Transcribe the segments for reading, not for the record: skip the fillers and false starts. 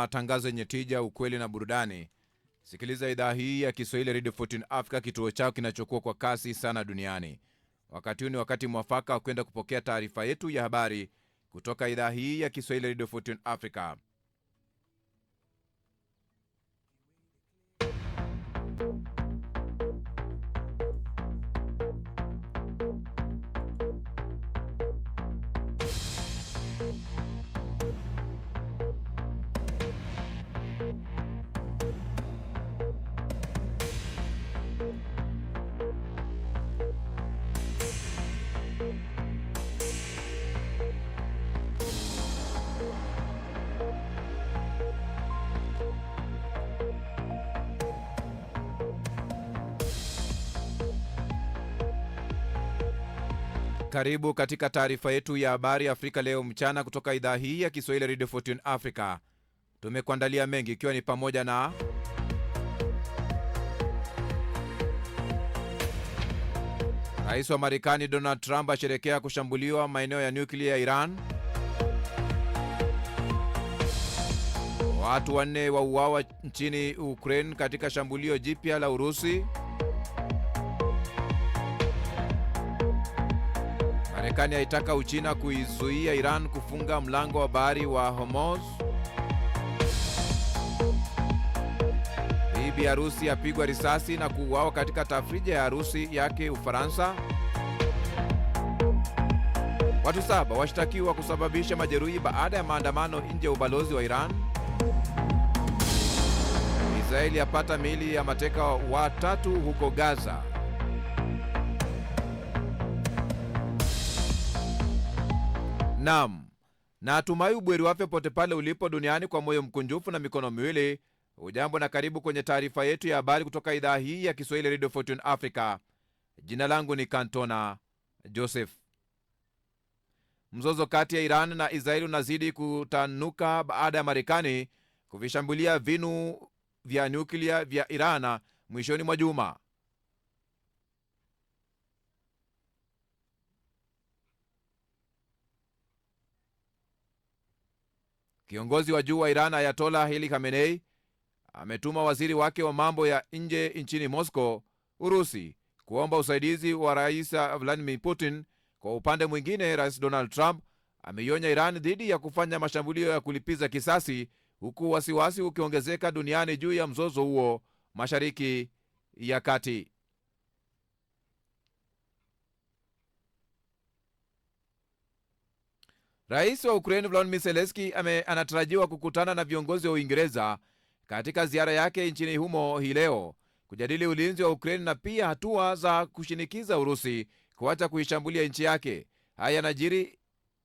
Matangazo yenye tija, ukweli na burudani. Sikiliza idhaa hii ya Kiswahili Radio 14 Africa, kituo chao kinachokuwa kwa kasi sana duniani. Wakati huu ni wakati mwafaka wa kwenda kupokea taarifa yetu ya habari kutoka idhaa hii ya Kiswahili Radio 14 Africa. Karibu katika taarifa yetu ya habari Afrika leo mchana kutoka idhaa hii ya Kiswahili Radio 14 Africa. Tumekuandalia mengi ikiwa ni pamoja na Rais wa Marekani Donald Trump asherekea kushambuliwa maeneo ya nyuklia ya Iran. Watu 4 wauawa nchini Ukraine katika shambulio jipya la Urusi. Marekani haitaka Uchina kuizuia Iran kufunga mlango wa bahari wa Hormuz. Bibi harusi apigwa risasi na kuuawa katika tafrija ya harusi yake Ufaransa. Watu 7 washtakiwa kusababisha majeruhi baada ya maandamano nje ya ubalozi wa Iran. Israeli yapata miili ya mateka watatu huko Gaza. Naam, na atumai ubweri wafya pote pale ulipo duniani kwa moyo mkunjufu na mikono miwili. Ujambo na karibu kwenye taarifa yetu ya habari kutoka idhaa hii ya Kiswahili Radio 14 Africa. Jina langu ni Kantona Joseph. Mzozo kati ya Iran na Israeli unazidi kutanuka baada ya Marekani kuvishambulia vinu vya nyuklia vya Iran mwishoni mwa juma. Kiongozi wa juu wa Iran Ayatollah Ali Khamenei ametuma waziri wake wa mambo ya nje nchini Moscow, Urusi, kuomba usaidizi wa Rais Vladimir Putin. Kwa upande mwingine, Rais Donald Trump ameionya Iran dhidi ya kufanya mashambulio ya kulipiza kisasi, huku wasiwasi ukiongezeka duniani juu ya mzozo huo Mashariki ya Kati. Rais wa Ukraine Volodymyr Zelensky anatarajiwa kukutana na viongozi wa Uingereza katika ziara yake nchini humo hii leo kujadili ulinzi wa Ukraine na pia hatua za kushinikiza Urusi kuacha kuishambulia nchi yake. Haya yanajiri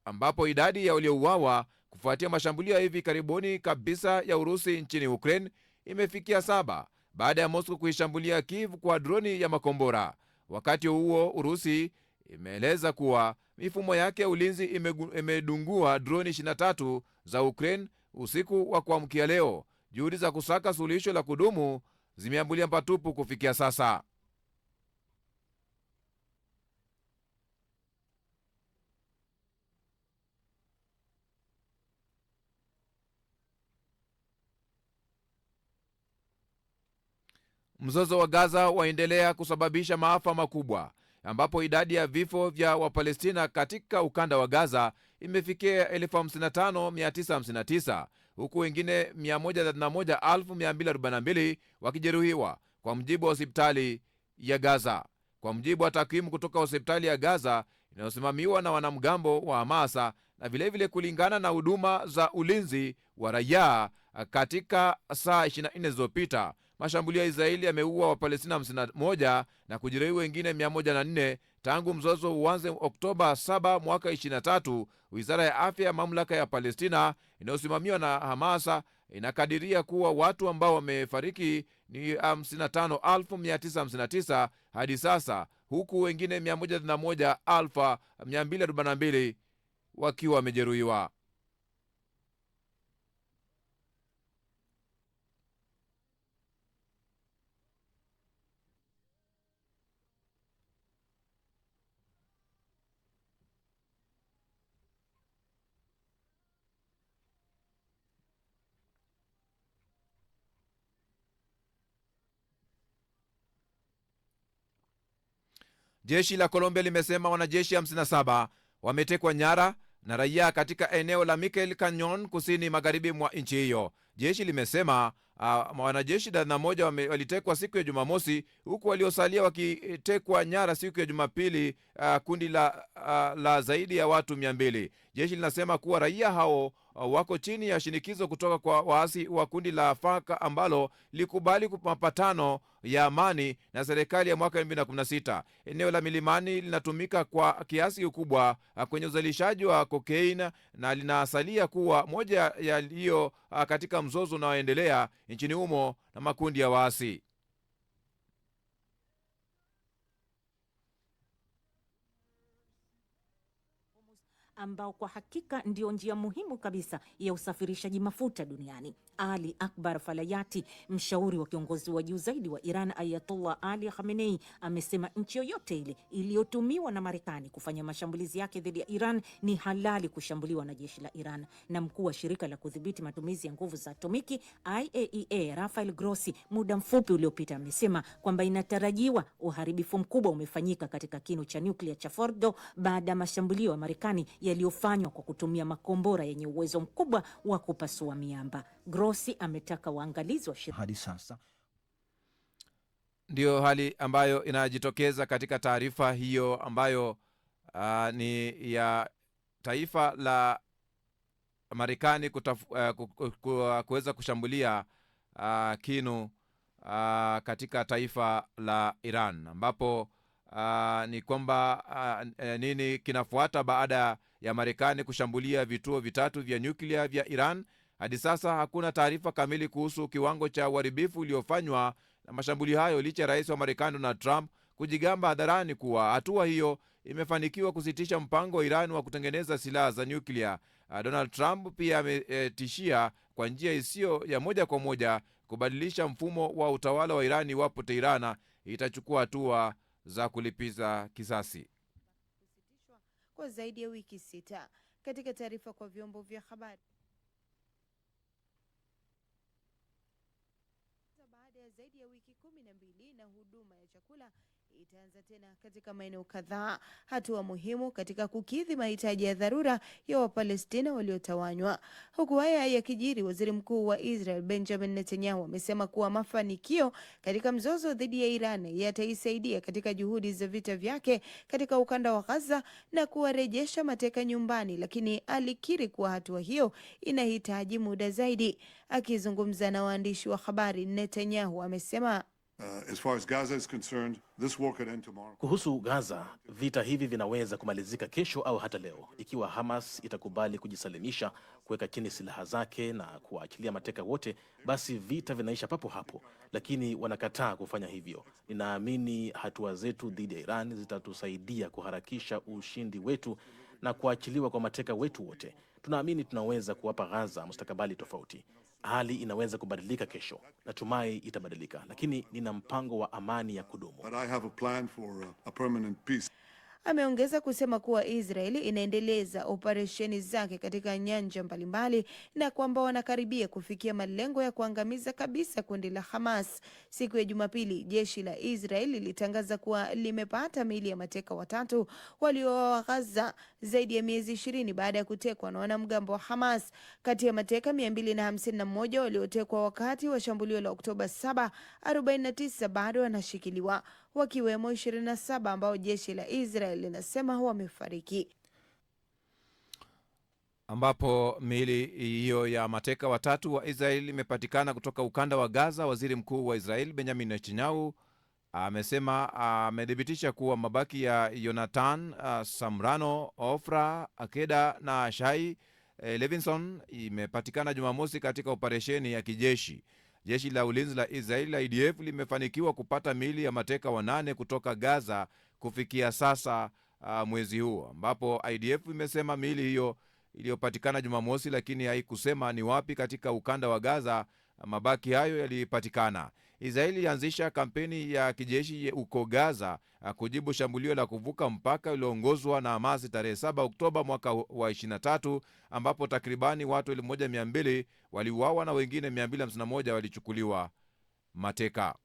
ambapo idadi ya waliouawa kufuatia mashambulio ya hivi karibuni kabisa ya Urusi nchini Ukraine imefikia 7 baada ya Moscow kuishambulia Kiev kwa droni ya makombora. Wakati huo Urusi imeeleza kuwa mifumo yake ya ulinzi imedungua droni 23 za Ukraine usiku wa kuamkia leo. Juhudi za kusaka suluhisho la kudumu zimeambulia patupu kufikia sasa. Mzozo wa Gaza waendelea kusababisha maafa makubwa, ambapo idadi ya vifo vya Wapalestina katika ukanda wa Gaza imefikia 55,959 huku wengine 131,242 wakijeruhiwa, kwa mjibu wa hospitali ya Gaza. Kwa mjibu wa takwimu kutoka hospitali ya Gaza inayosimamiwa na wanamgambo wa Hamasa na vilevile kulingana na huduma za ulinzi wa raia, katika saa 24 zilizopita mashambulio ya Israeli yameua Wapalestina 51 na kujeruhi wengine 104 tangu mzozo uanze Oktoba 7 mwaka 23. Wizara ya afya ya mamlaka ya Palestina inayosimamiwa na Hamasa inakadiria kuwa watu ambao wamefariki ni 55,959 hadi sasa, huku wengine 101,242 wakiwa wamejeruhiwa. Jeshi la Colombia limesema wanajeshi 57 wametekwa nyara na raia katika eneo la Mikel Canyon kusini magharibi mwa nchi hiyo. Jeshi limesema wanajeshi 31 walitekwa siku ya Jumamosi, huku waliosalia wakitekwa nyara siku ya Jumapili, kundi la zaidi ya watu 200. Jeshi linasema kuwa raia hao wako chini ya shinikizo kutoka kwa waasi wa kundi la FARC ambalo likubali mapatano ya amani na serikali ya mwaka 2016. Eneo la milimani linatumika kwa kiasi kikubwa kwenye uzalishaji wa kokaini na linasalia kuwa moja yaliyo katika mzozo unaoendelea nchini humo na makundi ya waasi. Ambao kwa hakika ndio njia muhimu kabisa ya usafirishaji mafuta duniani. Ali Akbar Falayati, mshauri wa kiongozi wa juu zaidi wa Iran Ayatollah Ali Khamenei, amesema nchi yoyote ile iliyotumiwa na Marekani kufanya mashambulizi yake dhidi ya Iran ni halali kushambuliwa na jeshi la Iran. Na mkuu wa shirika la kudhibiti matumizi ya nguvu za atomiki IAEA Rafael Grossi muda mfupi uliopita amesema kwamba inatarajiwa uharibifu mkubwa umefanyika katika kinu cha nyuklia cha Fordo baada ya mashambulio ya Marekani yaliyofanywa kwa kutumia makombora yenye uwezo mkubwa wa kupasua miamba. Grossi ametaka waangalizi wa hadi sasa. Ndio hali ambayo inajitokeza katika taarifa hiyo ambayo ni ya taifa la Marekani kuweza kushambulia kinu katika taifa la Iran, ambapo ni kwamba nini kinafuata baada ya Marekani kushambulia vituo vitatu vya nyuklia vya Iran. Hadi sasa hakuna taarifa kamili kuhusu kiwango cha uharibifu uliofanywa na mashambulio hayo, licha ya rais wa Marekani Donald Trump kujigamba hadharani kuwa hatua hiyo imefanikiwa kusitisha mpango wa Iran wa kutengeneza silaha za nyuklia. Donald Trump pia ametishia kwa njia isiyo ya moja kwa moja kubadilisha mfumo wa utawala wa Iran iwapo Tehran itachukua hatua za kulipiza kisasi. Kwa zaidi ya wiki 6. Katika taarifa kwa vyombo vya habari, baada ya zaidi ya wiki 12 na huduma ya chakula itaanza tena katika maeneo kadhaa, hatua muhimu katika kukidhi mahitaji ya dharura ya Wapalestina waliotawanywa. Huku haya yakijiri, waziri mkuu wa Israel Benjamin Netanyahu amesema kuwa mafanikio katika mzozo dhidi ya Iran yataisaidia katika juhudi za vita vyake katika ukanda wa Gaza na kuwarejesha mateka nyumbani, lakini alikiri kuwa hatua hiyo inahitaji muda zaidi. Akizungumza na waandishi wa habari, Netanyahu amesema As far as Gaza is concerned, this war could end tomorrow. Kuhusu Gaza, vita hivi vinaweza kumalizika kesho au hata leo. Ikiwa Hamas itakubali kujisalimisha, kuweka chini silaha zake na kuachilia mateka wote, basi vita vinaisha papo hapo, lakini wanakataa kufanya hivyo. Ninaamini hatua zetu dhidi ya Iran zitatusaidia kuharakisha ushindi wetu na kuachiliwa kwa mateka wetu wote. Tunaamini tunaweza kuwapa Gaza mustakabali tofauti. Hali inaweza kubadilika kesho, natumai itabadilika, lakini nina mpango wa amani ya kudumu. But I have a plan for a permanent peace. Ameongeza kusema kuwa Israeli inaendeleza operesheni zake katika nyanja mbalimbali na kwamba wanakaribia kufikia malengo ya kuangamiza kabisa kundi la Hamas. Siku ya Jumapili, jeshi la Israeli lilitangaza kuwa limepata miili ya mateka watatu waliouawa Gaza zaidi ya miezi 20 baada ya kutekwa na wanamgambo wa Hamas. Kati ya mateka 251 waliotekwa wakati wa shambulio la Oktoba 7, 49 bado wanashikiliwa, wakiwemo 27 ambao jeshi la Israel linasema wamefariki. Ambapo miili hiyo ya mateka watatu wa Israel imepatikana kutoka ukanda wa Gaza. Waziri mkuu wa Israel Benjamin Netanyahu amedhibitisha kuwa mabaki ya Yonatan Samrano, Ofra Akeda na Shai Levinson imepatikana Jumamosi katika operesheni ya kijeshi. Jeshi la ulinzi la Israel la IDF limefanikiwa kupata miili ya mateka 8 kutoka Gaza kufikia sasa mwezi huu, ambapo IDF imesema miili hiyo iliyopatikana Jumamosi, lakini haikusema ni wapi katika ukanda wa Gaza mabaki hayo yalipatikana. Israeli ilianzisha kampeni ya kijeshi huko Gaza kujibu shambulio la kuvuka mpaka ulioongozwa na Hamas tarehe 7 Oktoba mwaka wa 23, ambapo takribani watu 1200 waliuawa na wengine 251 walichukuliwa mateka.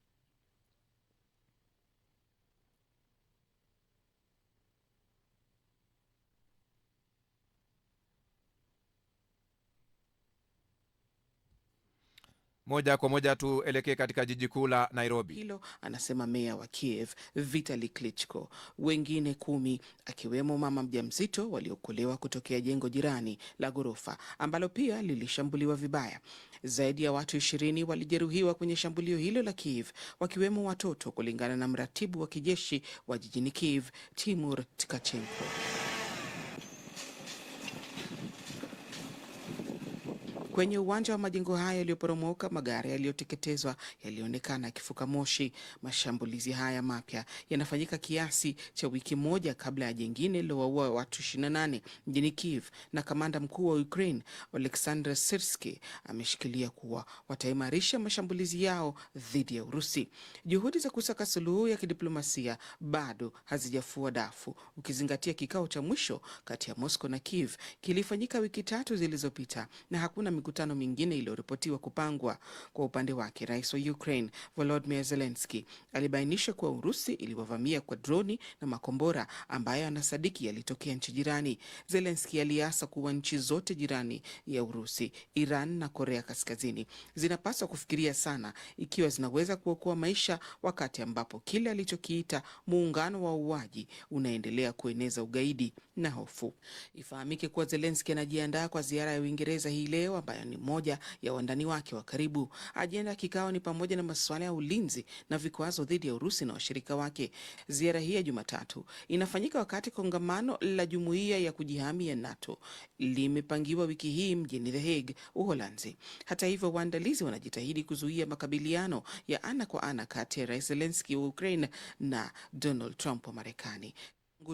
Moja kwa moja tuelekee katika jiji kuu la Nairobi. Hilo anasema meya wa Kiev Vitali Klitschko. Wengine 10 akiwemo mama mjamzito waliokolewa kutokea jengo jirani la ghorofa ambalo pia lilishambuliwa vibaya. Zaidi ya watu 20 walijeruhiwa kwenye shambulio hilo la Kiev, wakiwemo watoto, kulingana na mratibu wa kijeshi wa jijini Kiev Timur Tkachenko. Kwenye uwanja wa majengo hayo yaliyoporomoka, magari yaliyoteketezwa yalionekana yakifuka moshi. Mashambulizi haya mapya yanafanyika kiasi cha wiki moja kabla ya jingine lilowaua watu 28 mjini Kiev, na kamanda mkuu wa Ukraine Oleksandr Syrskyi ameshikilia kuwa wataimarisha mashambulizi yao dhidi ya Urusi. Juhudi za kusaka suluhu ya kidiplomasia bado hazijafua dafu, ukizingatia kikao cha mwisho kati ya Moscow na Kiev kilifanyika wiki 3 zilizopita na hakuna mikutano mingine iliyoripotiwa kupangwa. Kwa upande wake, rais wa Ukraine Volodymyr Zelensky alibainisha kuwa Urusi iliwavamia kwa droni na makombora ambayo anasadiki yalitokea nchi jirani. Zelensky aliasa kuwa nchi zote jirani ya Urusi, Iran na Korea Kaskazini, zinapaswa kufikiria sana ikiwa zinaweza kuokoa maisha, wakati ambapo kile alichokiita muungano wa uuaji unaendelea kueneza ugaidi na hofu. Ifahamike kuwa Zelensky anajiandaa kwa ziara ya Uingereza hii leo, ambayo ni moja ya wandani wake wa karibu. Ajenda ya kikao ni pamoja na masuala ya ulinzi na vikwazo dhidi ya Urusi na washirika wake. Ziara hii ya Jumatatu inafanyika wakati kongamano la jumuiya ya kujihami ya NATO limepangiwa wiki hii mjini The Hague, Uholanzi. Hata hivyo, waandalizi wanajitahidi kuzuia makabiliano ya ana kwa ana kati ya Rais Zelensky wa Ukraine na Donald Trump wa Marekani.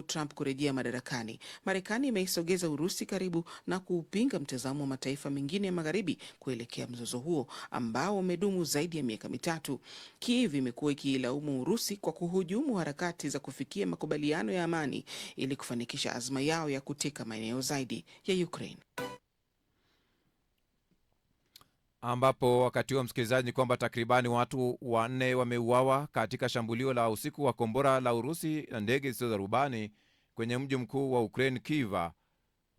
Trump kurejea madarakani, Marekani imeisogeza Urusi karibu na kuupinga mtazamo wa mataifa mengine ya magharibi kuelekea mzozo huo ambao umedumu zaidi ya miaka 3. Kiev imekuwa ikiilaumu Urusi kwa kuhujumu harakati za kufikia makubaliano ya amani ili kufanikisha azma yao ya kuteka maeneo zaidi ya Ukraine. Ambapo wakati huo, msikilizaji, ni kwamba takribani watu 4 wameuawa katika shambulio la usiku wa kombora la Urusi na ndege zisizo za rubani kwenye mji mkuu wa Ukraine, Kyiv.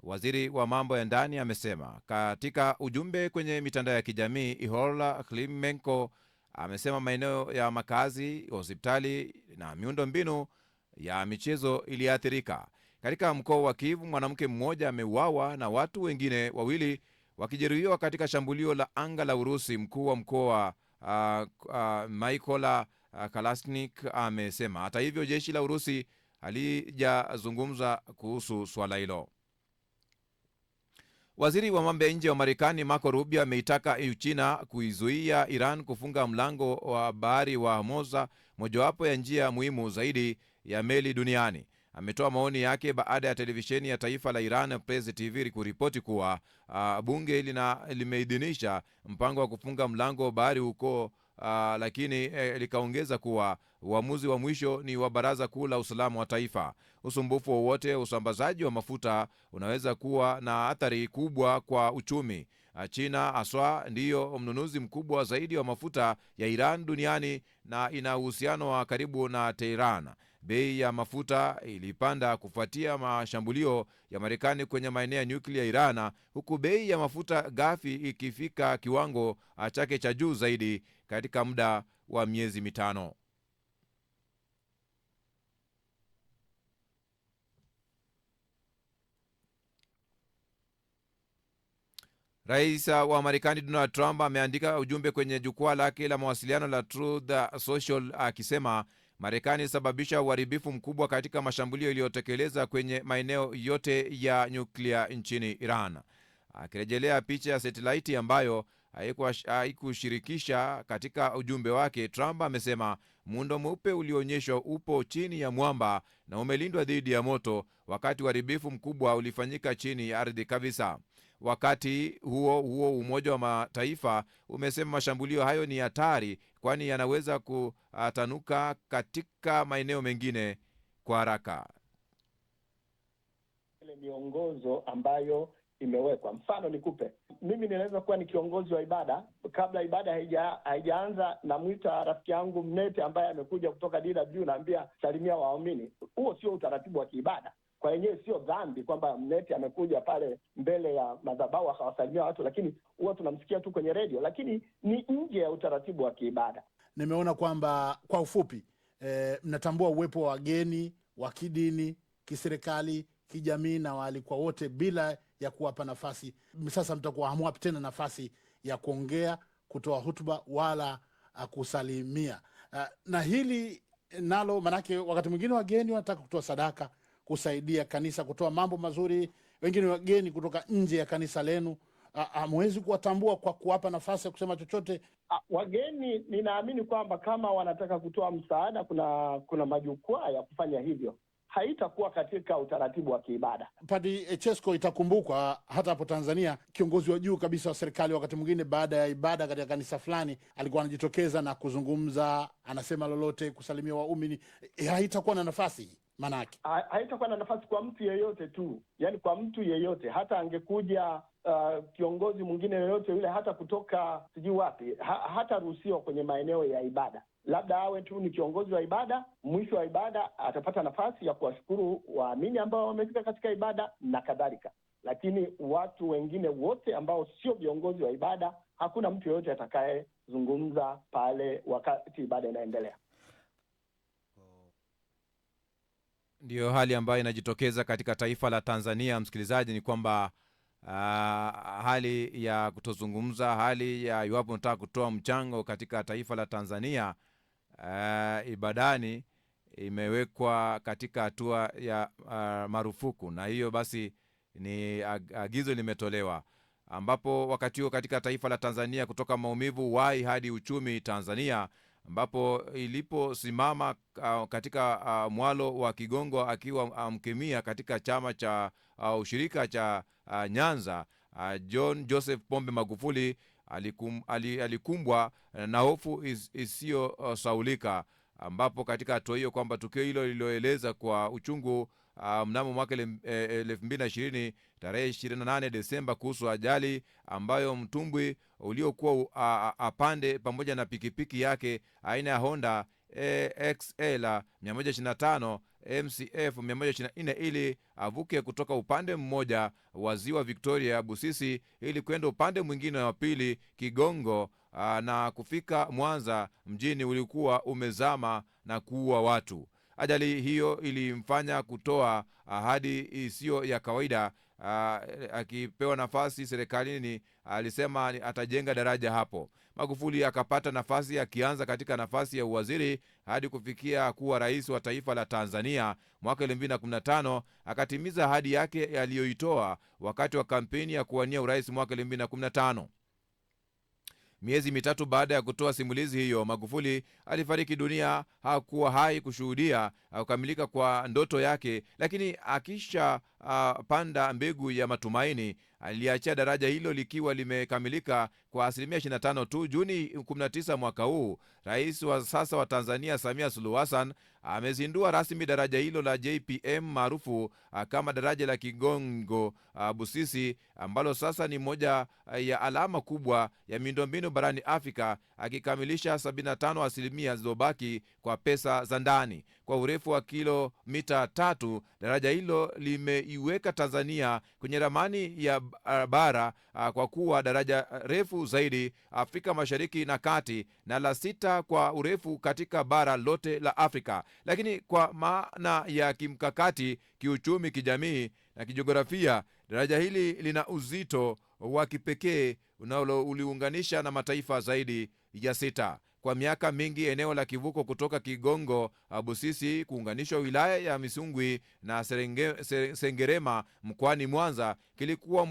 Waziri wa mambo ya ndani amesema katika ujumbe kwenye mitandao ya kijamii. Ihor Klimenko amesema maeneo ya makazi, hospitali na miundo mbinu ya michezo iliathirika. Katika mkoa wa Kyiv, mwanamke mmoja ameuawa na watu wengine 2 wakijeruhiwa katika shambulio la anga la Urusi. Mkuu wa mkoa Mykola Kalashnik amesema. Hata hivyo, jeshi la Urusi halijazungumza kuhusu swala hilo. Waziri wa mambo ya nje wa Marekani Marco Rubio ameitaka Uchina kuizuia Iran kufunga mlango wa bahari wa Hormuz, mojawapo ya njia muhimu zaidi ya meli duniani. Ametoa maoni yake baada ya televisheni ya taifa la Iran Press TV kuripoti kuwa bunge limeidhinisha mpango wa kufunga mlango wa bahari huko, lakini likaongeza kuwa uamuzi wa mwisho ni wa Baraza Kuu la Usalama wa Taifa. Usumbufu wowote usambazaji wa mafuta unaweza kuwa na athari kubwa kwa uchumi. China haswa ndiyo mnunuzi mkubwa zaidi wa mafuta ya Iran duniani na ina uhusiano wa karibu na Tehran. Bei ya mafuta ilipanda kufuatia mashambulio ya Marekani kwenye maeneo ya nyuklia ya Iran, huku bei ya mafuta ghafi ikifika kiwango chake cha juu zaidi katika muda wa miezi 5. Rais wa Marekani Donald Trump ameandika ujumbe kwenye jukwaa lake la mawasiliano la Truth Social akisema Marekani ilisababisha uharibifu mkubwa katika mashambulio iliyotekeleza kwenye maeneo yote ya nyuklia nchini Iran. Akirejelea picha ya satelaiti ambayo haikushirikisha katika ujumbe wake, Trump amesema muundo mweupe ulioonyeshwa upo chini ya mwamba na umelindwa dhidi ya moto, wakati uharibifu mkubwa ulifanyika chini ya ardhi kabisa. Wakati huo huo, Umoja wa Mataifa umesema mashambulio hayo ni hatari, kwani yanaweza kutanuka katika maeneo mengine kwa haraka. Ile miongozo ambayo imewekwa, mfano nikupe mimi, ninaweza kuwa ni kiongozi wa ibada, kabla ibada haijaanza namwita rafiki yangu Mnete ambaye amekuja kutoka DW, naambia salimia waumini. Huo sio utaratibu wa kiibada. kwa yenyewe sio dhambi kwamba mneti amekuja pale mbele ya madhabahu akawasalimia watu, lakini huwa tunamsikia tu kwenye redio, lakini ni nje ya utaratibu wa kiibada. Nimeona kwamba kwa ufupi mnatambua uwepo wa wageni wa kidini, kiserikali, kijamii na waalikwa wote bila ya kuwapa nafasi. Sasa mtakuwa hamwapi tena nafasi ya kuongea, kutoa hutuba wala kusalimia. Na hili nalo manake wakati mwingine wageni wanataka kutoa sadaka, kusaidia kanisa, kutoa mambo mazuri. Wengine wageni kutoka nje ya kanisa lenu, hamwezi kuwatambua kwa kuwapa nafasi ya kusema chochote. Wageni ninaamini kwamba kama wanataka kutoa msaada, kuna majukwaa ya kufanya hivyo. Haitakuwa katika utaratibu wa kiibada. Padri Chesko, itakumbukwa hata hapo Tanzania kiongozi wa juu kabisa wa serikali wakati mwingine baada ya ibada katika kanisa fulani alikuwa anajitokeza na kuzungumza, anasema lolote, kusalimia waumini. Haitakuwa na nafasi manake. Haitakuwa na nafasi kwa mtu yeyote tu, yani kwa mtu yeyote, hata angekuja kiongozi mwingine yoyote yule, hata kutoka sijui wapi, hataruhusiwa kwenye maeneo ya ibada. Labda awe tu ni kiongozi wa ibada, mwisho wa ibada atapata nafasi ya kuwashukuru waamini ambao wamefika katika ibada na kadhalika. Lakini watu wengine wote ambao sio viongozi wa ibada, hakuna mtu yeyote atakayezungumza pale wakati ibada inaendelea. Ndiyo hali ambayo inajitokeza katika taifa la Tanzania. Msikilizaji, ni kwamba hali ya kutozungumza, hali ya iwapo unataka kutoa mchango katika taifa la Tanzania ibadani imewekwa katika hatua ya marufuku, na hiyo basi ni agizo limetolewa, ambapo wakati huo katika taifa la Tanzania kutoka maumivu wai hadi uchumi Tanzania, ambapo iliposimama katika mwalo wa Kigongo akiwa mkemia katika chama cha ushirika cha Nyanza, John Joseph Pombe Magufuli alikumbwa na hofu isiyo saulika, ambapo katika hatua hiyo kwamba tukio hilo lililoeleza kwa uchungu mnamo mwaka 2020 tarehe 28 Desemba kuhusu ajali ambayo mtumbwi uliokuwa apande pamoja na pikipiki yake aina ya Honda XL 125 MCF 124 ili avuke kutoka upande mmoja wa ziwa Victoria Busisi ili kwenda upande mwingine wa pili Kigongo na kufika Mwanza mjini, ulikuwa umezama na kuua watu. Ajali hiyo ilimfanya kutoa ahadi isiyo ya kawaida. Akipewa nafasi serikalini alisema atajenga daraja hapo. Magufuli akapata nafasi, akianza katika nafasi ya uwaziri hadi kufikia kuwa rais wa taifa la Tanzania mwaka 2015. Akatimiza ahadi yake aliyoitoa wakati wa kampeni ya kuwania urais mwaka 2015. Miezi mitatu baada ya kutoa simulizi hiyo, Magufuli alifariki dunia. Hakuwa hai kushuhudia kukamilika kwa ndoto yake, lakini akisha panda mbegu ya matumaini, aliachia daraja hilo likiwa limekamilika kwa asilimia 25 tu. Juni 19 mwaka huu, rais wa sasa wa Tanzania Samia Suluhu Hassan amezindua rasmi daraja hilo la JPM maarufu kama daraja la Kigongo Busisi, ambalo sasa ni moja ya alama kubwa ya miundombinu barani Afrika, akikamilisha 75% zilizobaki kwa pesa za ndani. Kwa urefu wa kilomita 3, daraja hilo limeiweka Tanzania kwenye ramani ya bara kwa kuwa daraja refu zaidi Afrika Mashariki na Kati na la 6 kwa urefu katika bara lote la Afrika. Lakini kwa maana ya kimkakati, kiuchumi, kijamii na kijiografia, daraja hili lina uzito wa kipekee uliunganisha na mataifa zaidi ya 6. Kwa miaka mingi eneo la kivuko kutoka Kigongo Busisi kuunganishwa wilaya ya Misungwi na Sengerema mkoani Mwanza kilikuwa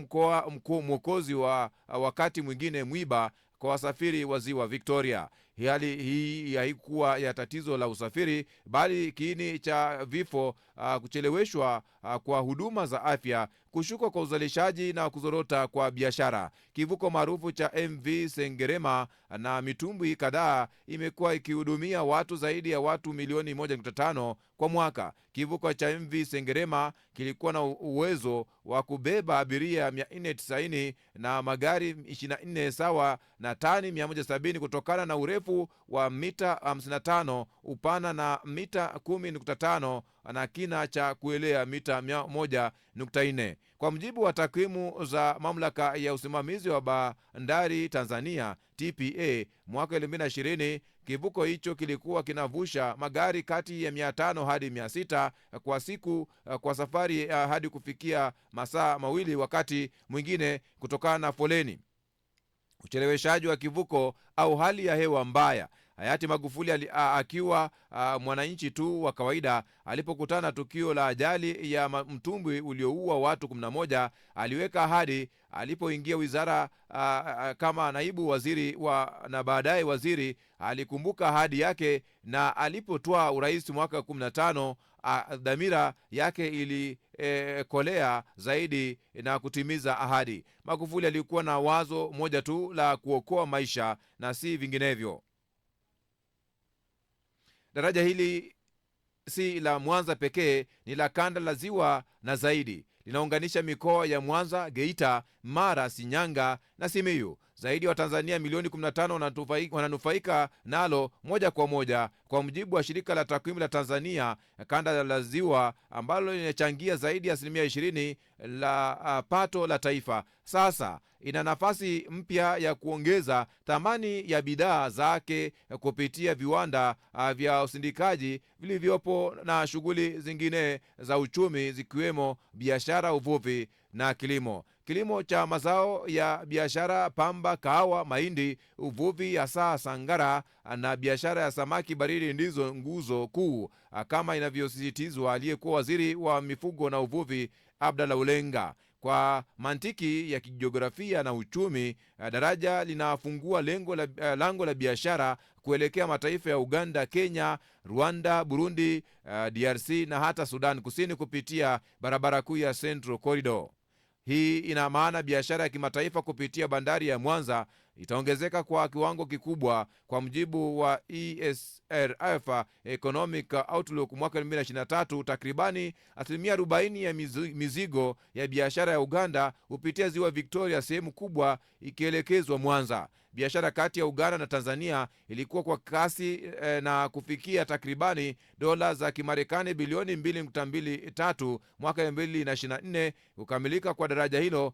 mwokozi wa wakati mwingine mwiba kwa wasafiri wa ziwa Victoria. Hali hii haikuwa ya tatizo la usafiri, bali kiini cha vifo, kucheleweshwa kwa huduma za afya, kushuka kwa uzalishaji na kuzorota kwa biashara. Kivuko maarufu cha MV Sengerema na mitumbwi kadhaa imekuwa ikihudumia watu zaidi ya watu milioni 1.5 kwa mwaka. Kivuko cha MV Sengerema kilikuwa na uwezo wa kubeba abiria 490 na magari 24 sawa na tani 170 kutokana na urefu urefu wa mita 55, upana na mita 10.5 na kina cha kuelea mita 100.4. Kwa mujibu wa takwimu za mamlaka ya usimamizi wa bandari Tanzania TPA, mwaka 2020 kivuko hicho kilikuwa kinavusha magari kati ya 500 hadi 600 kwa siku, kwa safari hadi kufikia masaa mawili, wakati mwingine kutokana na foleni, ucheleweshaji wa kivuko au hali ya hewa mbaya. Hayati Magufuli akiwa mwananchi tu wa kawaida alipokutana na tukio la ajali ya mtumbwi ulioua watu 11, aliweka ahadi alipoingia wizara kama naibu waziri na baadaye waziri. Alikumbuka ahadi yake, na alipotoa urais mwaka 15 dhamira yake ilikolea zaidi na kutimiza ahadi. Magufuli alikuwa na wazo moja tu la kuokoa maisha na si vinginevyo. Daraja hili si la Mwanza pekee, ni la kanda la ziwa na zaidi. Linaunganisha mikoa ya Mwanza, Geita, Mara, Shinyanga na Simiyu. Zaidi ya Watanzania milioni 15 wananufaika nalo moja kwa moja, kwa mujibu wa shirika la takwimu la Tanzania. Kanda la ziwa ambalo linachangia zaidi ya 20% la pato la taifa, sasa ina nafasi mpya ya kuongeza thamani ya bidhaa zake kupitia viwanda vya usindikaji vilivyopo na shughuli zingine za uchumi, zikiwemo biashara, uvuvi na kilimo. Kilimo cha mazao ya biashara, pamba, kahawa, mahindi, uvuvi hasa sangara na biashara ya samaki baridi ndizo nguzo kuu, kama inavyosisitizwa aliyekuwa waziri wa mifugo na uvuvi Abdalla Ulenga. Kwa mantiki ya kijiografia na uchumi, daraja linafungua lango la biashara kuelekea mataifa ya Uganda, Kenya, Rwanda, Burundi, DRC na hata Sudan Kusini kupitia barabara kuu ya Central Corridor. Hii ina maana biashara ya kimataifa kupitia bandari ya Mwanza itaongezeka kwa kiwango kikubwa. Kwa mujibu wa ESRF Economic Outlook mwaka 2023, takribani 40% ya mizigo ya biashara ya Uganda hupitia ziwa Victoria, sehemu kubwa ikielekezwa Mwanza. Biashara kati ya Uganda na Tanzania ilikuwa kwa kasi na kufikia takribani dola za Kimarekani bilioni 2.23 mwaka 2024. Kukamilika kwa daraja hilo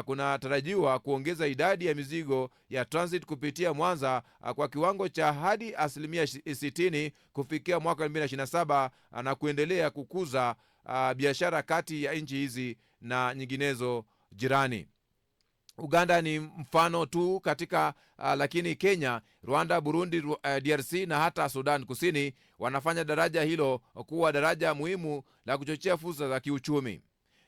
kunatarajiwa kuongeza idadi ya mizigo ya transit kupitia Mwanza kwa kiwango cha hadi 60% kufikia mwaka 2027 na kuendelea kukuza biashara kati ya nchi hizi na nyinginezo jirani. Uganda ni mfano tu katika lakini Kenya, Rwanda, Burundi, DRC na hata Sudan Kusini wanafanya daraja hilo kuwa daraja muhimu la kuchochea fursa za kiuchumi.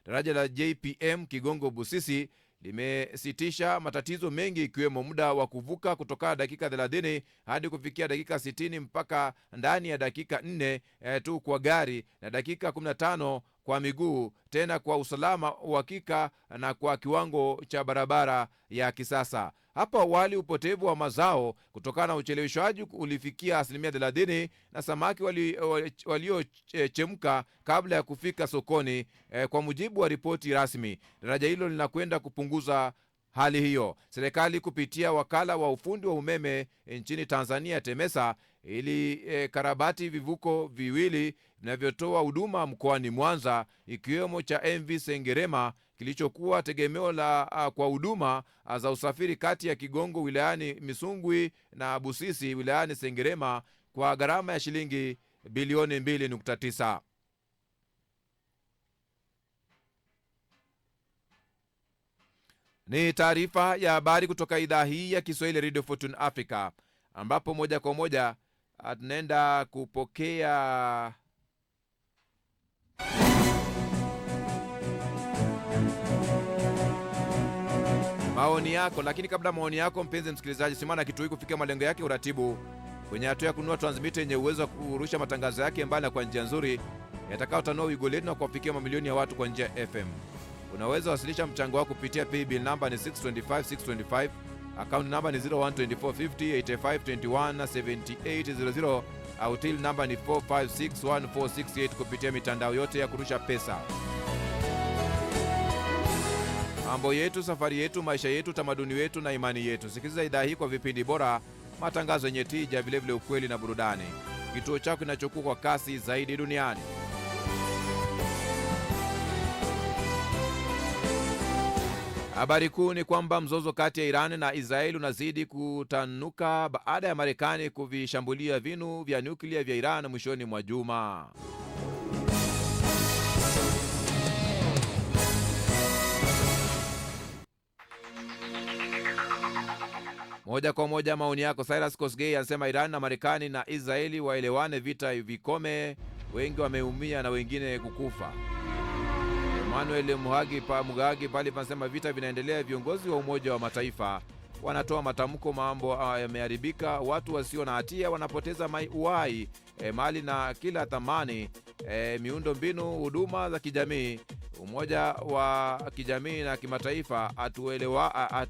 Daraja la JPM Kigongo Busisi limesitisha matatizo mengi, ikiwemo muda wa kuvuka kutoka dakika 30 hadi kufikia dakika 60 mpaka ndani ya dakika 4 tu kwa gari na dakika 15 kwa miguu, tena kwa usalama, uhakika na kwa kiwango cha barabara ya kisasa. Hapo awali upotevu wa mazao kutokana na ucheleweshwaji ulifikia 30% na samaki waliochemka kabla ya kufika sokoni, kwa mujibu wa ripoti rasmi. Daraja hilo linakwenda kupunguza hali hiyo. Serikali kupitia wakala wa ufundi wa umeme nchini Tanzania TEMESA ili karabati vivuko viwili vinavyotoa huduma mkoani Mwanza, ikiwemo cha MV Sengerema kilichokuwa tegemeo kwa huduma za usafiri kati ya Kigongo wilayani Misungwi na Busisi wilayani Sengerema kwa gharama ya shilingi bilioni 2.9. Ni taarifa ya habari kutoka idhaa hii ya Kiswahili Radio Fortune Africa, ambapo moja kwa moja tunaenda kupokea maoni yako. Lakini kabla maoni yako, mpenzi msikilizaji, Simana kitu hiki kufikia malengo yake, uratibu kwenye hatua ya kununua transmitter yenye uwezo wa kurusha matangazo yake mbali kwa njia nzuri yatakayotanua wigo letu na kuwafikia mamilioni ya watu kwa njia ya FM. Unaweza wasilisha mchango wako kupitia paybill namba ni 625625, account namba ni 01245085217800, au till namba ni 4561468 kupitia mitandao yote ya kurusha pesa. Mambo yetu, safari yetu, maisha yetu, tamaduni wetu na imani yetu. Sikiliza idhaa hii kwa vipindi bora matangazo yenye tija, vilevile ukweli na burudani. Kituo chako kinachokuwa kwa kasi zaidi duniani. Habari kuu ni kwamba mzozo kati ya Iran na Israeli unazidi kutanuka baada ya Marekani kuvishambulia vinu vya nyuklia vya Iran mwishoni mwa juma. Moja kwa moja maoni yako. Cyrus Kosgei anasema Iran na Marekani na Israeli waelewane, vita vikome, wengi wameumia na wengine kukufa. Emmanuel Mugagi pale panasema vita vinaendelea, viongozi wa Umoja wa Mataifa wanatoa matamko, mambo yameharibika, watu wasio na hatia wanapoteza uhai, mali na kila thamani, miundo mbinu, huduma za kijamii. Umoja wa kijamii na kimataifa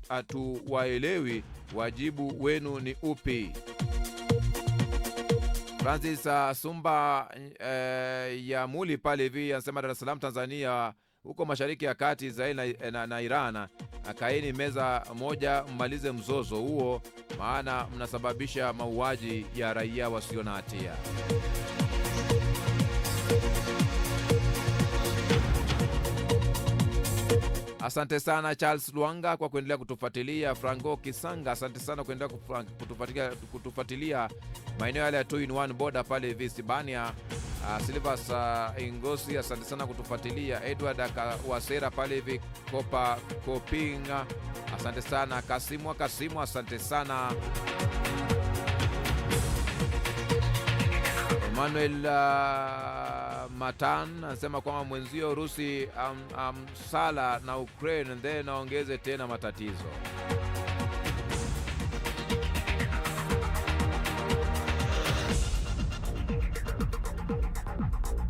hatuwaelewi, wajibu wenu ni upi? Francis Sumba ya Muli pale hivi anasema Dar es Salaam Tanzania, huko Mashariki ya Kati, Israeli na Iran, akaeni meza moja, mmalize mzozo huo, maana mnasababisha mauaji ya raia wasio na hatia. Asante sana Charles Luanga kwa kuendelea kutufuatilia. Franco Kisanga, asante sana kuendelea kutufuatilia maeneo yale ya 2-in-1 border pale Visibania. Silvas Ingosi, asante sana kutufuatilia. Edward Wasera pale hivi Kopa Kopinga, asante sana. Kasimu, asante sana. Emmanuel Matan anasema kwamba mwenzio Urusi sala na Ukraine then naongeze tena matatizo.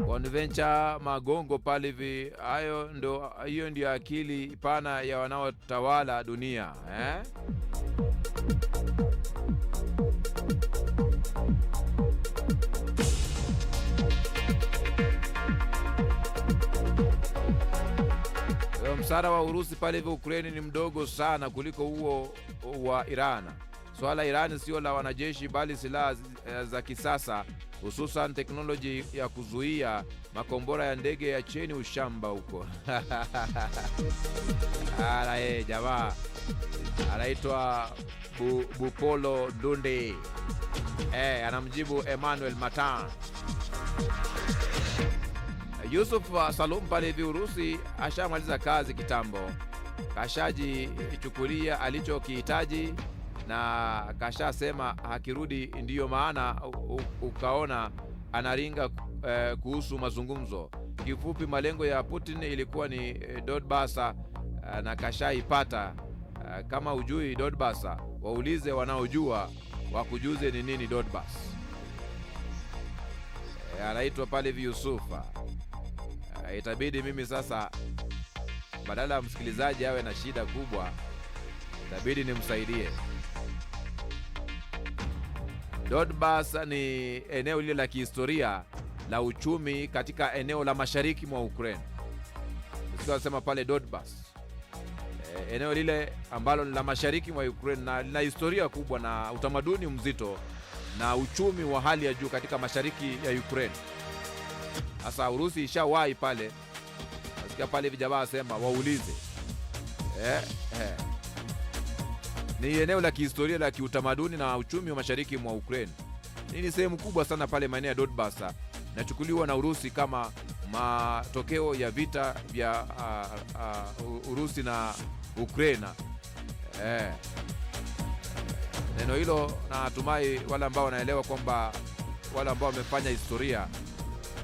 Conventure Magongo pale hivi, hiyo ndio akili pana ya wanaotawala dunia, Msara wa Urusi pale hivi Ukraine ni mdogo sana kuliko huo wa Iran. Swala Iran sio la wanajeshi bali silaha za kisasa, hususan teknoloji ya kuzuia makombora ya ndege ya cheni ushamba huko. Jamaa anaitwa Bupolo Dunde. Anamjibu Emmanuel Matan. Yusuf Salum pale hivi Urusi ashamaliza kazi kitambo, kashajichukulia alichokihitaji na kashasema hakirudi, ndiyo maana ukaona anaringa kuhusu mazungumzo. Kifupi, malengo ya Putin ilikuwa ni Donbas na kashaipata. Kama ujui Donbas, waulize wanaojua wakujuze ni nini Donbas. Anaitwa pale hivi Yusufa. Itabidi mimi sasa, badala ya msikilizaji awe na shida kubwa, itabidi nimsaidie. Donbas ni eneo lile la kihistoria la uchumi katika eneo la mashariki mwa Ukraine. Sema pale Donbas, eneo lile ambalo ni la mashariki mwa Ukraine na lina historia kubwa na utamaduni mzito na uchumi wa hali ya juu katika mashariki ya Ukraine. Sasa Urusi ishawahi pale, nasikia pale vijana sema waulize. Ni eneo la kihistoria la kiutamaduni na uchumi wa mashariki mwa Ukraine. Ni sehemu kubwa sana pale maeneo ya Donbas, nachukuliwa na Urusi kama matokeo ya vita vya Urusi na Ukraine. Neno hilo natumai wale ambao wanaelewa kwamba wale ambao wamefanya historia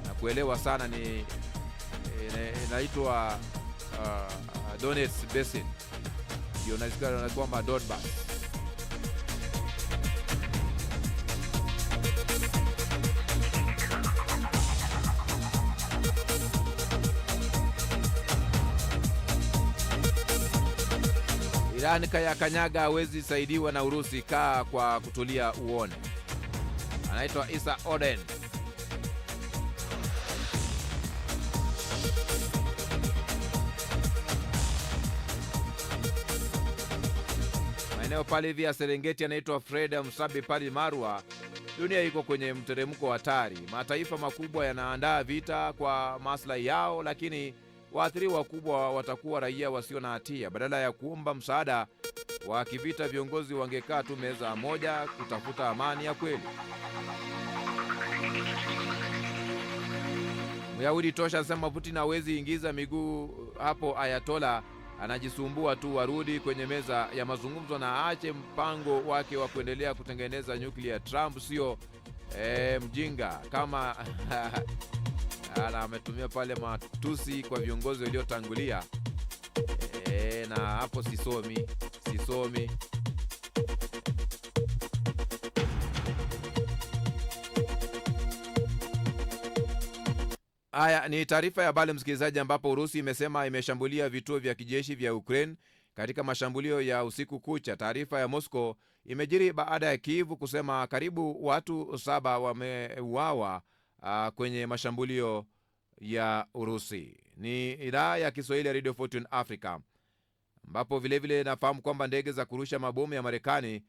na kuelewa sana ni inaitwa Donetsk Basin, ndio nasikia kwamba Donbas. Iran kanyaga hawezi saidiwa na Urusi, kaa kwa kutulia uone. Anaitwa Isa Oden. maeneo pale hivi ya Serengeti anaitwa Fred Msabi pale Marwa. Dunia iko kwenye mteremko hatari. Mataifa makubwa yanaandaa vita kwa maslahi yao, lakini waathiriwa wakubwa watakuwa raia wasio na hatia. Badala ya kuomba msaada wa kivita, viongozi wangekaa tu meza moja kutafuta amani ya kweli. Myahudi tosha sema Putin hawezi ingiza miguu hapo. Ayatola anajisumbua tu, warudi kwenye meza ya mazungumzo na aache mpango wake wa kuendelea kutengeneza nyuklia. Trump sio mjinga kama na ametumia pale matusi kwa viongozi waliotangulia. Na hapo sisomi. Haya ni taarifa ya habari msikilizaji, ambapo Urusi imesema imeshambulia vituo vya kijeshi vya Ukraine katika mashambulio ya usiku kucha. Taarifa ya Moscow imejiri baada ya Kyiv kusema karibu watu 7 wameuawa kwenye mashambulio ya Urusi. Ni idhaa ya Kiswahili ya Radio Fortune Africa, ambapo vilevile nafahamu kwamba ndege za kurusha mabomu ya Marekani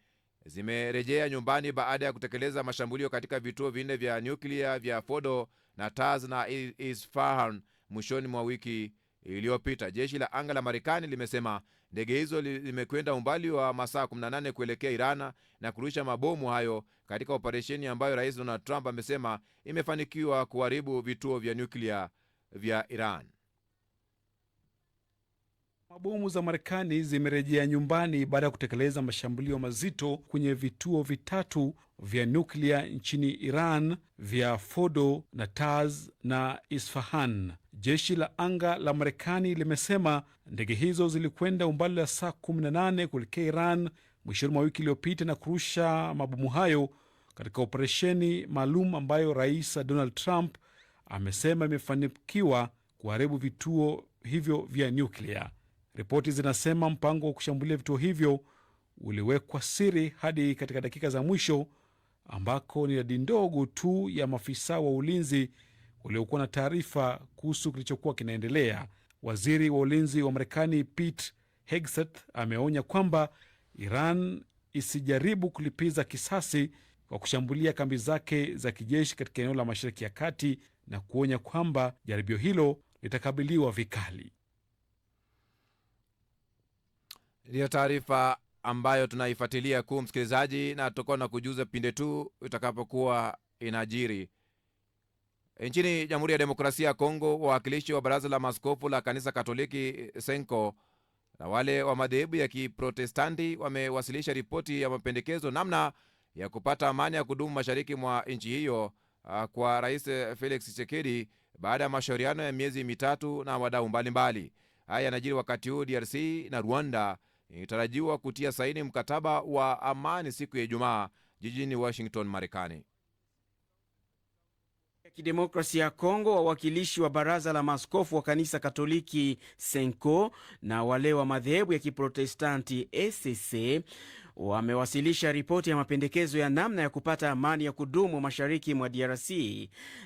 zimerejea nyumbani baada ya kutekeleza mashambulio katika vituo 4 vya nyuklia vya Fordo, Natanz na Isfahan mwishoni mwa wiki iliyopita. Jeshi la anga la Marekani limesema ndege hizo limekwenda umbali wa masaa 18 kuelekea Iran na kurusha mabomu hayo katika operesheni ambayo Rais Donald Trump amesema imefanikiwa kuharibu vituo vya nyuklia vya Iran. Mabomu za Marekani zimerejea nyumbani baada ya kutekeleza mashambulio mazito kwenye vituo 3 vya nyuklia nchini Iran vya Fordo, Natanz na Isfahan. Jeshi la anga la Marekani limesema ndege hizo zilikwenda umbali wa saa 18 kuelekea Iran mwishoni mwa wiki iliyopita na kurusha mabomu hayo katika operesheni maalum ambayo Rais Donald Trump amesema imefanikiwa kuharibu vituo hivyo vya nyuklia. Ripoti zinasema mpango wa kushambulia vituo hivyo uliwekwa siri hadi katika dakika za mwisho, ambako ni idadi ndogo tu ya maafisa wa ulinzi waliokuwa na taarifa kuhusu kilichokuwa kinaendelea. Waziri wa ulinzi wa Marekani Pete Hegseth ameonya kwamba Iran isijaribu kulipiza kisasi kwa kushambulia kambi zake za kijeshi katika eneo la Mashariki ya Kati, na kuonya kwamba jaribio hilo litakabiliwa vikali. Ndiyo taarifa ambayo tunaifuatilia kuu msikilizaji, na tutakuwa na kujuza pinde tu itakapokuwa inajiri. Nchini Jamhuri ya Demokrasia ya Kongo, wawakilishi wa Baraza la Maaskofu la Kanisa Katoliki Senko na wale wa madhehebu ya Kiprotestanti wamewasilisha ripoti ya mapendekezo namna ya kupata amani ya kudumu mashariki mwa nchi hiyo kwa Rais Felix Tshisekedi baada ya mashauriano ya miezi 3 na wadau mbalimbali. Haya yanajiri wakati huu DRC na Rwanda inatarajiwa kutia saini mkataba wa amani siku ya Ijumaa jijini Washington, Marekani. Kidemokrasia ya Kongo, wawakilishi wa Baraza la Maaskofu wa Kanisa Katoliki Senko na wale wa madhehebu ya Kiprotestanti ECC wamewasilisha ripoti ya mapendekezo ya namna ya kupata amani ya kudumu mashariki mwa DRC,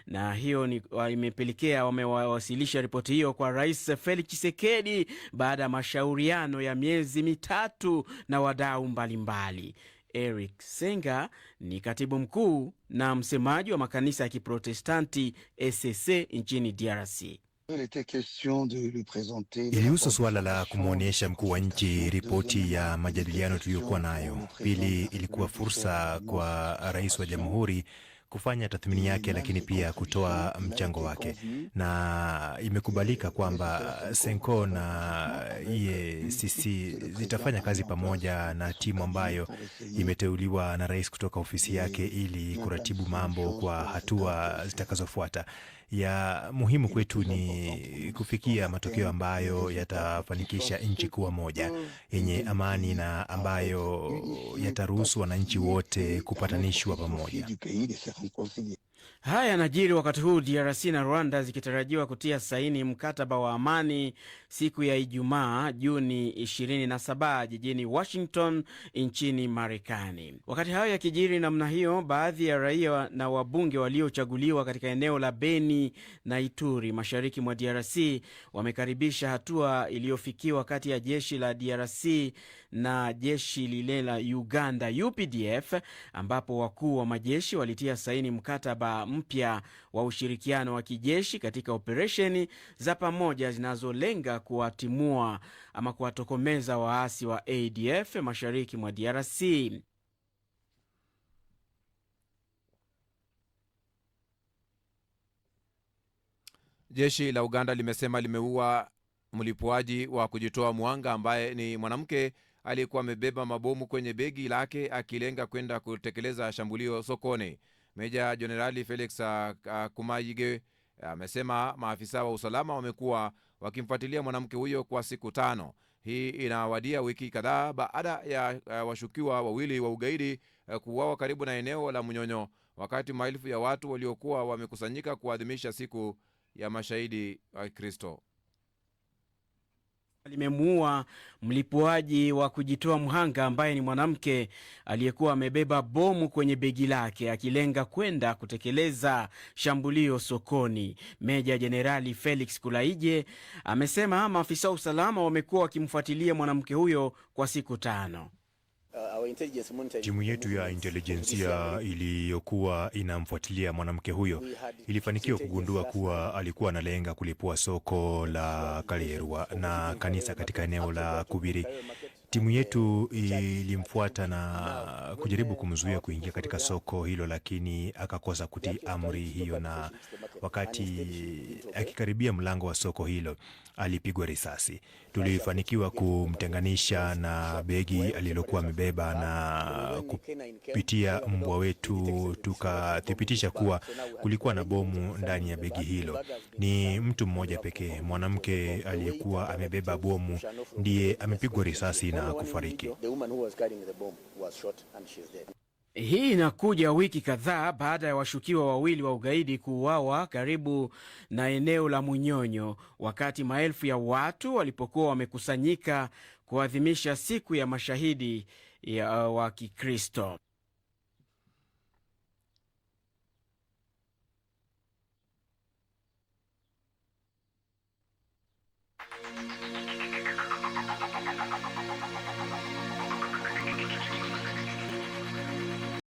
na hiyo imepelekea wamewasilisha ripoti hiyo kwa Rais Felix Tshisekedi baada ya mashauriano ya miezi 3 na wadau mbalimbali. Eric Senga ni katibu mkuu na msemaji wa makanisa ya Kiprotestanti ECC nchini DRC. Ilihusu suala la kumwonyesha mkuu wa nchi ripoti ya majadiliano tuliyokuwa nayo. Pili, ilikuwa fursa kwa rais wa jamhuri kufanya tathmini yake, lakini pia kutoa mchango wake, na imekubalika kwamba Senko na EACC zitafanya kazi pamoja na timu ambayo imeteuliwa na rais kutoka ofisi yake ili kuratibu mambo kwa hatua zitakazofuata. Ya muhimu kwetu ni kufikia matokeo ambayo yatafanikisha nchi kuwa moja yenye amani na ambayo yataruhusu wananchi wote kupatanishwa pamoja. Haya yanajiri wakati huu DRC na Rwanda zikitarajiwa kutia saini mkataba wa amani siku ya Ijumaa Juni 27 jijini Washington nchini Marekani. Wakati hayo yakijiri namna hiyo, baadhi ya raia na wabunge waliochaguliwa katika eneo la Beni na Ituri mashariki mwa DRC wamekaribisha hatua iliyofikiwa kati ya jeshi la DRC na jeshi lile la Uganda UPDF, ambapo wakuu wa majeshi walitia saini mkataba mpya wa ushirikiano wa kijeshi katika operesheni za pamoja zinazolenga kuwatimua ama kuwatokomeza waasi wa ADF mashariki mwa DRC. Jeshi la Uganda limesema limeua mlipuaji wa kujitoa muhanga ambaye ni mwanamke aliyekuwa amebeba mabomu kwenye begi lake akilenga kwenda kutekeleza shambulio sokoni. Meja Jenerali Felix Kumayige amesema maafisa wa usalama wamekuwa wakimfuatilia mwanamke huyo kwa siku 5. Hii inawadia wiki kadhaa baada ya washukiwa wawili wa ugaidi kuuawa karibu na eneo la Munyonyo, wakati maelfu ya watu waliokuwa wamekusanyika kuadhimisha siku ya mashahidi wa Kristo. Limemuua mlipuaji wa kujitoa mhanga ambaye ni mwanamke aliyekuwa amebeba bomu kwenye begi lake akilenga kwenda kutekeleza shambulio sokoni. Meja Jenerali Felix Kulaije amesema maafisa wa usalama wamekuwa wakimfuatilia mwanamke huyo kwa siku 5. Timu yetu ya intelijensia iliyokuwa inamfuatilia mwanamke huyo ilifanikiwa kugundua kuwa alikuwa analenga kulipua soko la Kalierwa na kanisa katika eneo la Kubiri. Timu yetu ilimfuata na kujaribu kumzuia kuingia katika soko hilo, lakini akakosa kutii amri hiyo, na wakati akikaribia mlango wa soko hilo alipigwa risasi. Tulifanikiwa kumtenganisha na begi alilokuwa amebeba, na kupitia mbwa wetu tukathibitisha kuwa kulikuwa na bomu ndani ya begi hilo. Ni mtu mmoja pekee, mwanamke aliyekuwa amebeba bomu, ndiye amepigwa risasi na kufariki. Hii inakuja wiki kadhaa baada ya washukiwa wawili wa ugaidi kuuawa karibu na eneo la Munyonyo, wakati maelfu ya watu walipokuwa wamekusanyika kuadhimisha siku ya mashahidi wa Kikristo.